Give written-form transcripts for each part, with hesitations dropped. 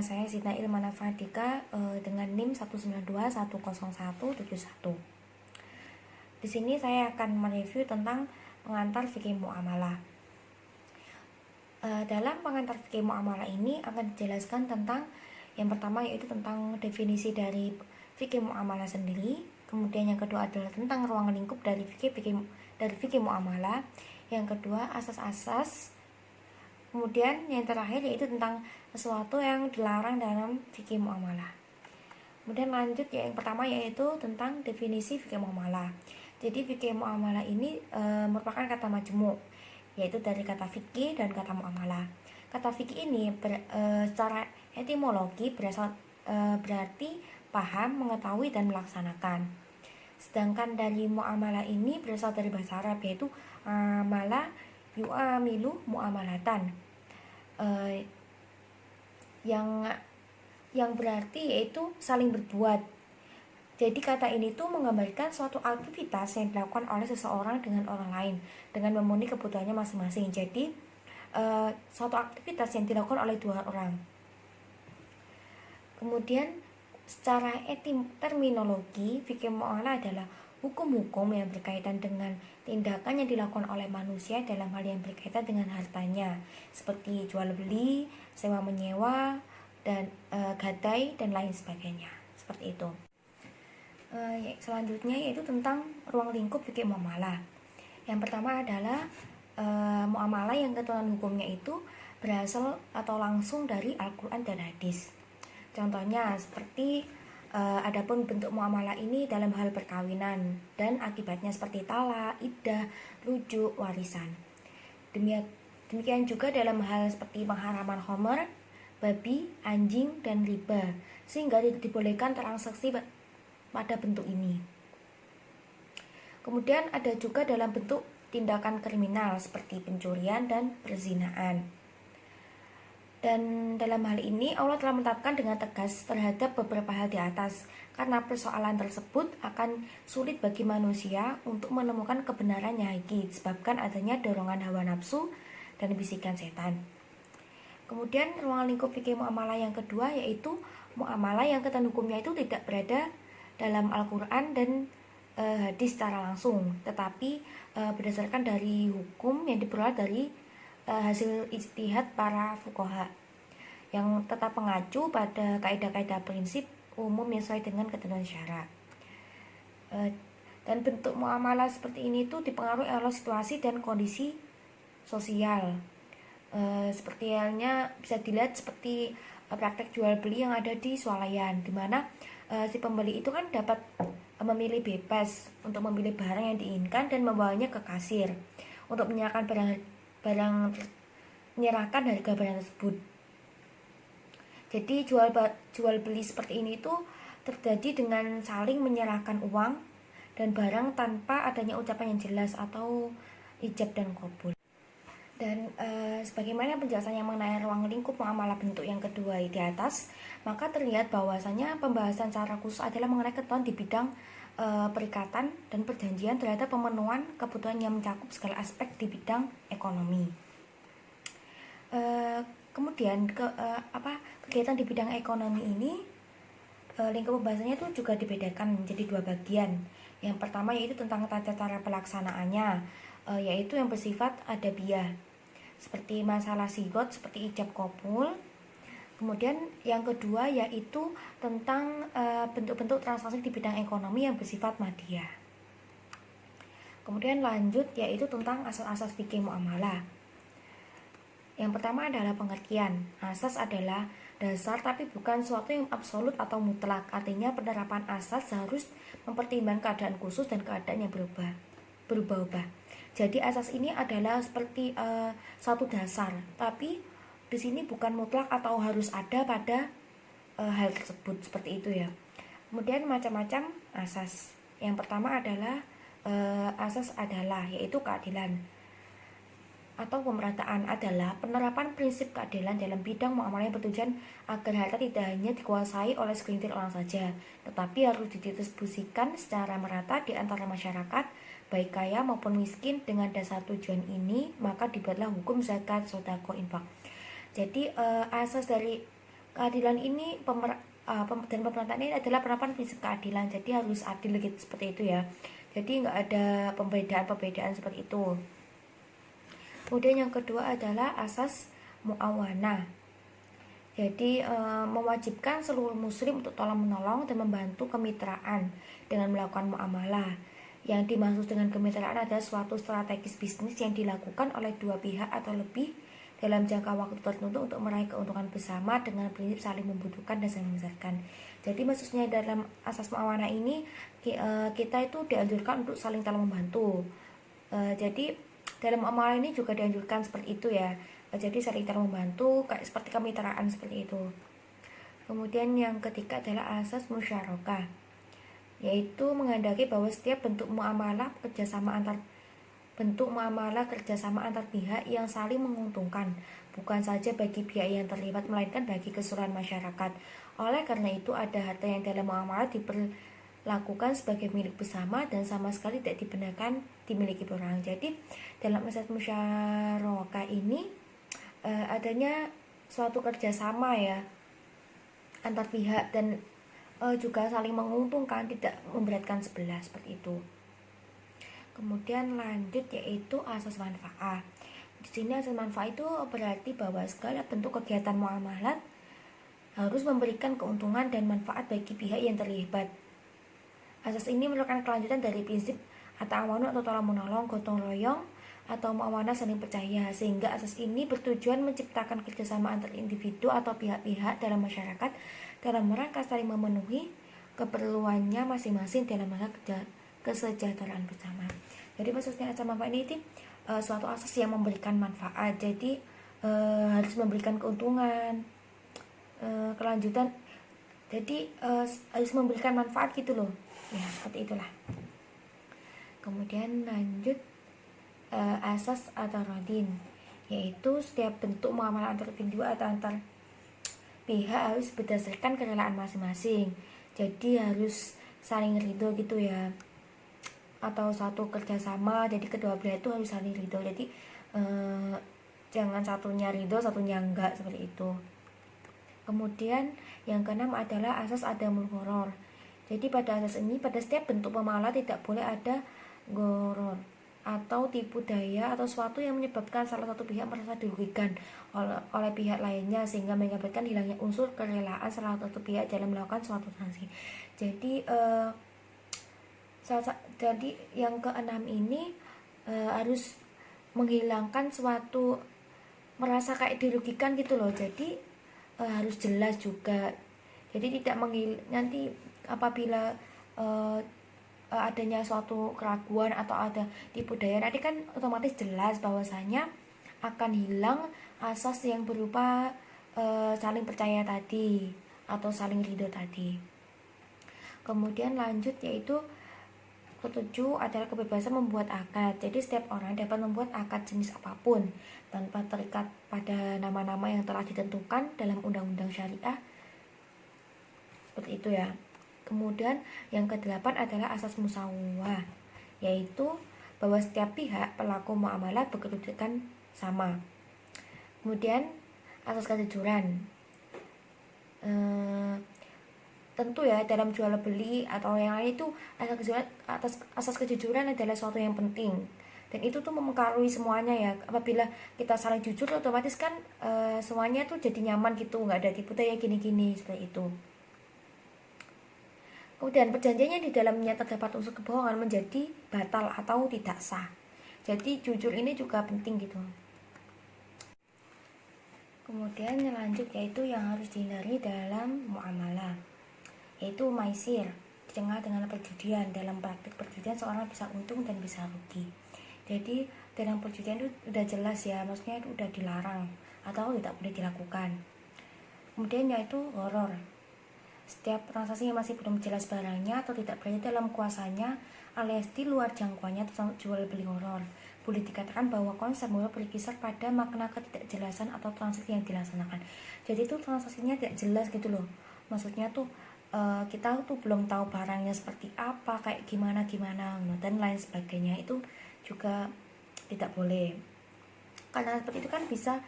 saya Zina Ilmana Fardika dengan NIM 192107171. Di sini saya akan mereview tentang pengantar fikih muamalah. Dalam pengantar fikih muamalah ini akan dijelaskan tentang yang pertama yaitu tentang definisi dari fikih muamalah sendiri. Kemudian yang kedua adalah tentang ruang lingkup dari fikih muamalah. Yang kedua asas-asas. Kemudian yang terakhir yaitu tentang sesuatu yang dilarang dalam fikih muamalah. Kemudian lanjut yang pertama yaitu tentang definisi fikih muamalah. Jadi fikih muamalah ini merupakan kata majmuk, yaitu dari kata fikih dan kata muamalah. Kata fikih ini secara etimologi berarti paham, mengetahui, dan melaksanakan. Sedangkan dari muamalah ini berasal dari bahasa Arab yaitu amala yu'amilu muamalatan, yang berarti yaitu saling berbuat. Jadi kata ini tuh menggambarkan suatu aktivitas yang dilakukan oleh seseorang dengan orang lain dengan memenuhi kebutuhannya masing-masing. Jadi suatu aktivitas yang dilakukan oleh dua orang. Kemudian secara terminologi, fikih muamalah adalah hukum-hukum yang berkaitan dengan tindakan yang dilakukan oleh manusia dalam hal yang berkaitan dengan hartanya, seperti jual beli, sewa menyewa, dan gadai dan lain sebagainya. Seperti itu. Selanjutnya yaitu tentang ruang lingkup fikih muamalah. Yang pertama adalah muamalah yang ketentuan hukumnya itu berasal atau langsung dari Al-Quran dan hadis. Contohnya seperti adapun bentuk muamalah ini dalam hal perkawinan dan akibatnya seperti talak, iddah, rujuk, warisan. Demikian juga dalam hal seperti pengharaman khamr, babi, anjing, dan riba, sehingga dibolehkan transaksi pada bentuk ini. Kemudian ada juga dalam bentuk tindakan kriminal seperti pencurian dan perzinaan. Dan dalam hal ini Allah telah menetapkan dengan tegas terhadap beberapa hal di atas, karena persoalan tersebut akan sulit bagi manusia untuk menemukan kebenaran yang hakiki disebabkan adanya dorongan hawa nafsu dan bisikan setan. Kemudian ruang lingkup fikih muamalah yang kedua yaitu muamalah yang ketentuan hukumnya itu tidak berada dalam Al-Quran dan hadis secara langsung, tetapi berdasarkan dari hukum yang diperoleh dari hasil ijtihad para fuqaha yang tetap mengacu pada kaidah-kaidah prinsip umum yang sesuai dengan ketentuan syara. Dan bentuk muamalah seperti ini tuh dipengaruhi oleh situasi dan kondisi sosial. Seperti halnya bisa dilihat seperti praktek jual beli yang ada di swalayan, di mana si pembeli itu kan dapat memilih bebas untuk memilih barang yang diinginkan dan membawanya ke kasir untuk menyerahkan menyerahkan harga barang tersebut. Jadi jual beli seperti ini itu terjadi dengan saling menyerahkan uang dan barang tanpa adanya ucapan yang jelas atau ijab dan qabul. Dan sebagaimana penjelasannya mengenai ruang lingkup muamalah bentuk yang kedua di atas, maka terlihat bahwasanya pembahasan secara khusus adalah mengenai ketentuan di bidang perikatan dan perjanjian terhadap pemenuhan kebutuhan yang mencakup segala aspek di bidang ekonomi. Kemudian kegiatan di bidang ekonomi ini lingkup pembahasannya itu juga dibedakan menjadi dua bagian. Yang pertama yaitu tentang tata cara pelaksanaannya, yaitu yang bersifat adabiyah, seperti masalah sigot seperti ijab qabul. Kemudian yang kedua yaitu tentang bentuk-bentuk transaksi di bidang ekonomi yang bersifat madiyah. Kemudian lanjut yaitu tentang asas-asas fikih muamalah. Yang pertama adalah pengertian. Asas adalah dasar tapi bukan sesuatu yang absolut atau mutlak. Artinya penerapan asas harus mempertimbangkan keadaan khusus dan keadaan yang berubah-ubah. Jadi asas ini adalah seperti satu dasar, tapi di sini bukan mutlak atau harus ada pada hal tersebut, seperti itu ya. Kemudian macam-macam asas. Yang pertama adalah asas adalah yaitu keadilan atau pemerataan adalah penerapan prinsip keadilan dalam bidang muamalah yang bertujuan agar harta tidak hanya dikuasai oleh segelintir orang saja, tetapi harus didistribusikan secara merata di antara masyarakat, baik kaya maupun miskin. Dengan dasar tujuan ini, maka dibuatlah hukum zakat, sedekah, infak. Jadi asas dari keadilan ini dan pemerintahan ini adalah penerapan prinsip keadilan, jadi harus adil gitu, seperti itu ya. Jadi nggak ada pembedaan seperti itu. Kemudian yang kedua adalah asas muawanah. Jadi mewajibkan seluruh muslim untuk tolong menolong dan membantu kemitraan dengan melakukan muamalah. Yang dimaksud dengan kemitraan adalah suatu strategis bisnis yang dilakukan oleh dua pihak atau lebih dalam jangka waktu tertentu untuk meraih keuntungan bersama dengan prinsip saling membutuhkan dan saling membesarkan. Jadi maksudnya dalam asas muawanah ini kita itu dianjurkan untuk saling tolong membantu. Jadi dalam muamalah ini juga dianjurkan seperti itu ya. Jadi saling tolong membantu kayak seperti kemitraan seperti itu. Kemudian yang ketiga adalah asas musyarakah, yaitu menghendaki bahwa setiap bentuk muamalah kerjasama antar pihak yang saling menguntungkan, bukan saja bagi pihak yang terlibat melainkan bagi keseluruhan masyarakat. Oleh karena itu ada harta yang dalam muamalah diperlakukan sebagai milik bersama dan sama sekali tidak dibenarkan dimiliki orang. Jadi dalam asas musyarakah ini adanya suatu kerjasama ya antar pihak dan juga saling menguntungkan, tidak memberatkan sebelah, seperti itu. Kemudian lanjut yaitu asas manfaat. Di sini asas manfaat itu berarti bahwa segala bentuk kegiatan muamalat harus memberikan keuntungan dan manfaat bagi pihak yang terlibat. Asas ini merupakan kelanjutan dari prinsip at-ta'awunu atau tolong menolong, gotong royong atau muawanah saling percaya, sehingga asas ini bertujuan menciptakan kerjasama antar individu atau pihak-pihak dalam masyarakat dalam rangka saling memenuhi keperluannya masing-masing dalam rangka kesejahteraan bersama. Jadi maksudnya asas manfaat ini suatu asas yang memberikan manfaat, jadi harus memberikan keuntungan, kelanjutan, jadi harus memberikan manfaat gitu loh ya, seperti itulah. Kemudian lanjut asas at-taradin, yaitu setiap bentuk muamalah antar individu atau antar pihak harus berdasarkan kerelaan masing-masing, jadi harus saling ridho gitu ya, atau satu kerjasama, jadi kedua belah itu harus saling ridho, jadi jangan satunya ridho satunya enggak, seperti itu. Kemudian yang keenam adalah asas adamul gharar. Jadi pada asas ini pada setiap bentuk muamalah tidak boleh ada gharar atau tipu daya atau suatu yang menyebabkan salah satu pihak merasa dirugikan oleh pihak lainnya sehingga mengakibatkan hilangnya unsur kerelaan salah satu pihak dalam melakukan suatu transaksi. Jadi jadi yang keenam ini harus menghilangkan suatu merasa kayak dirugikan gitu loh. Jadi harus jelas juga. Jadi tidak nanti apabila adanya suatu keraguan atau ada tipu daya, nanti kan otomatis jelas bahwasanya akan hilang asas yang berupa saling percaya tadi atau saling ridho tadi. Kemudian lanjut yaitu ketujuh adalah kebebasan membuat akad. Jadi setiap orang dapat membuat akad jenis apapun tanpa terikat pada nama-nama yang telah ditentukan dalam undang-undang syariah, seperti itu ya. Kemudian yang kedelapan adalah asas musawah, yaitu bahwa setiap pihak pelaku muamalah berkedudukan sama. Kemudian asas kejujuran, tentu ya dalam jual beli atau yang lain itu asas kejujuran adalah suatu yang penting, dan itu tuh mempengaruhi semuanya ya. Apabila kita saling jujur otomatis kan semuanya tuh jadi nyaman gitu, nggak ada tipu daya gini-gini, seperti itu. Kemudian perjanjiannya di dalamnya terdapat unsur kebohongan menjadi batal atau tidak sah. Jadi jujur ini juga penting gitu. Kemudian yang lanjut yaitu yang harus dihindari dalam muamalah, yaitu maisir, dikenal dengan perjudian. Dalam praktik perjudian seorang bisa untung dan bisa rugi. Jadi dalam perjudian itu udah jelas ya, maksudnya itu udah dilarang atau tidak boleh dilakukan. Kemudian yaitu gharar, setiap transaksi yang masih belum jelas barangnya atau tidak berada dalam kuasanya alias di luar jangkauannya termasuk jual beli gharar. Boleh dikatakan bahwa konsep gharar berkisar pada makna ketidakjelasan atau transaksi yang dilaksanakan. Jadi itu transaksinya tidak jelas gitu loh. Maksudnya tuh kita tuh belum tahu barangnya seperti apa, kayak gimana dan lain sebagainya, itu juga tidak boleh. Karena seperti itu kan bisa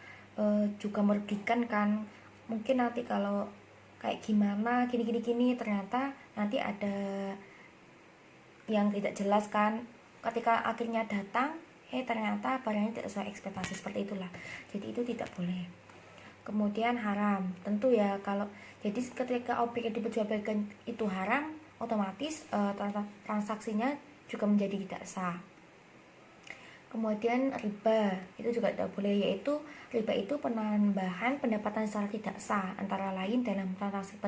juga merugikan kan mungkin nanti kalau kayak gimana gini ternyata nanti ada yang tidak jelas kan, ketika akhirnya datang ternyata barangnya tidak sesuai ekspektasi, seperti itulah. Jadi itu tidak boleh. Kemudian haram, tentu ya, kalau jadi ketika objek yang diperjualbelikan itu haram, otomatis transaksinya juga menjadi tidak sah. Kemudian riba itu juga tidak boleh, yaitu riba itu penambahan pendapatan secara tidak sah, antara lain dalam transaksi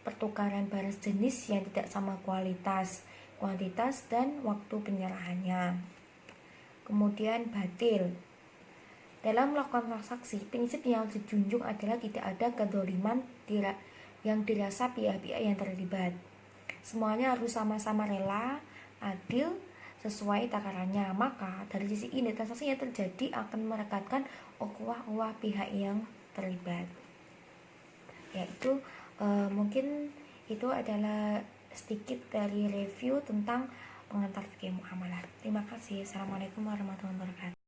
pertukaran barang jenis yang tidak sama kualitas, kuantitas, dan waktu penyerahannya. Kemudian batil, dalam melakukan transaksi, prinsip yang dijunjung adalah tidak ada kedoliman yang dirasa pihak-pihak yang terlibat. Semuanya harus sama-sama rela, adil, sesuai takarannya. Maka dari sisi ini transaksi yang terjadi akan merekatkan ukhuwah pihak yang terlibat. Yaitu mungkin itu adalah sedikit dari review tentang pengantar fikih muamalah. Terima kasih. Assalamualaikum warahmatullahi wabarakatuh.